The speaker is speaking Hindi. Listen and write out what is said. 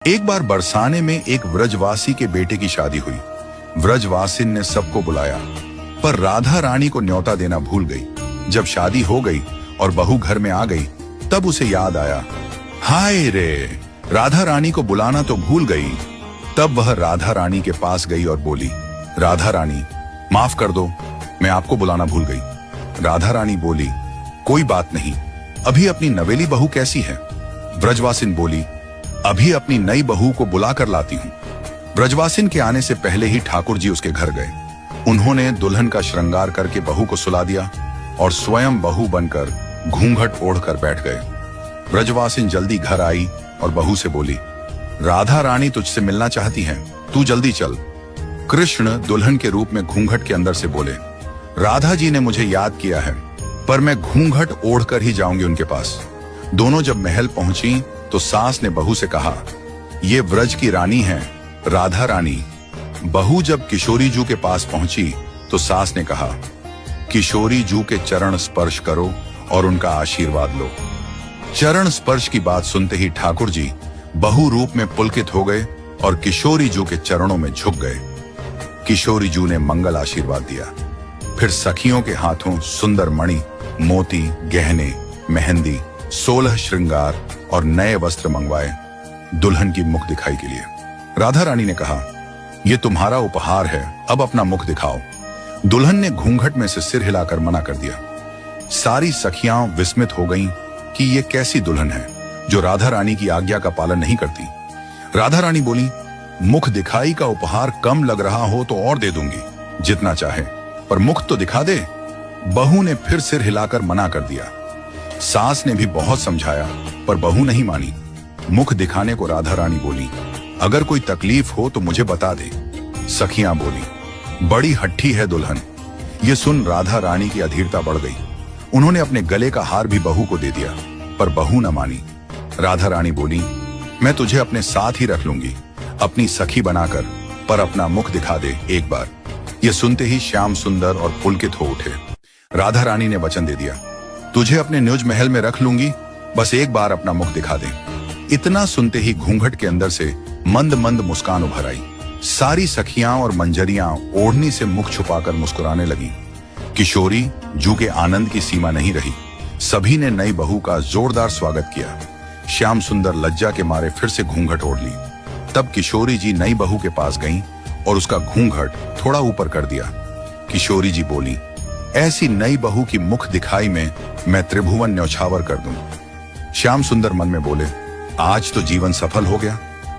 एक बार बरसाने में एक व्रजवासी के बेटे की शादी हुई। व्रजवासिन ने सबको बुलाया, पर राधा रानी को न्योता देना भूल गई। जब शादी हो गई और बहू घर में आ गई, तब उसे याद आया, हाय रे, राधा रानी को बुलाना तो भूल गई। तब वह राधा रानी के पास गई और बोली, राधा रानी, माफ कर दो, मैं आपको बुलाना भूल गई। राधा रानी बोली, कोई बात नहीं, अभी अपनी नवेली बहू कैसी है? व्रजवासिन बोली, अभी अपनी नई बहू को बुला कर लाती हूं। व्रजवासिन के आने से पहले ही ठाकुर जी उसके घर गए। उन्होंने दुल्हन का श्रृंगार करके बहू को सुला दिया और स्वयं बहू बनकर घूंघट ओढ़कर बैठ गए। व्रजवासिन जल्दी घर आई और बहू से बोली, राधा रानी तुझसे मिलना चाहती हैं, तू जल्दी चल। कृष्ण दुल्हन के रूप में घूंघट के अंदर से बोले, राधा जी ने मुझे याद किया है, पर मैं घूंघट ओढ़कर ही जाऊंगी उनके पास। दोनों जब महल पहुंची तो सास ने बहू से कहा, ये व्रज की रानी है, राधा रानी। बहू जब किशोरी जू के पास पहुंची तो सास ने कहा, किशोरी जू के चरण स्पर्श करो और उनका आशीर्वाद लो। चरण स्पर्श की बात सुनते ही ठाकुर जी बहू रूप में पुलकित हो गए और किशोरी जू के चरणों में झुक गए। किशोरी जू ने मंगल आशीर्वाद दिया। फिर सखियों के हाथों सुंदर मणि, मोती, गहने, मेहंदी, 16 श्रृंगार और नए वस्त्र मंगवाए दुल्हन की मुख दिखाई के लिए। राधा रानी ने कहा, यह तुम्हारा उपहार है, अब अपना मुख दिखाओ। दुल्हन ने घूंघट में से सिर हिलाकर मना कर दिया। सारी सखियां विस्मित हो गईं कि यह कैसी दुल्हन है जो राधा रानी की आज्ञा का पालन नहीं करती। राधा रानी बोली, मुख दिखाई का उपहार कम लग रहा हो तो और दे दूंगी, जितना चाहे, पर मुख तो दिखा दे। बहू ने फिर सिर हिलाकर मना कर दिया। सास ने भी बहुत समझाया, पर बहू नहीं मानी। मुख दिखाने को राधा रानी बोली, अगर कोई तकलीफ हो तो मुझे बता दे। सखियां बोली, बड़ी हट्ठी है दुल्हन। ये सुन राधा रानी की अधीरता बढ़ गई। उन्होंने अपने गले का हार भी बहू को दे दिया, पर बहू न मानी। राधा रानी बोली, मैं तुझे अपने साथ ही रख लूंगी, अपनी सखी बनाकर, पर अपना मुख दिखा दे एक बार। यह सुनते ही श्याम सुंदर और पुलकित हो उठे। राधा रानी ने वचन दे दिया, तुझे अपने निज महल में रख लूंगी, बस एक बार अपना मुख दिखा दे। इतना सुनते ही घूंघट के अंदर से मंद मंद मुस्कान उभर आई। सारी सखियां और मंजरियां ओढ़नी से मुख छुपाकर मुस्कुराने लगी। किशोरी जू के आनंद की सीमा नहीं रही। सभी ने नई बहू का जोरदार स्वागत किया। श्याम सुंदर लज्जा के मारे फिर से घूंघट ओढ़ ली। तब किशोरी जी नई बहू के पास गईं और उसका घूंघट थोड़ा ऊपर कर दिया। किशोरी जी बोली, ऐसी नई बहू की मुख दिखाई में मैं त्रिभुवन न्यौछावर कर दूं। श्याम सुंदर मन में बोले, आज तो जीवन सफल हो गया।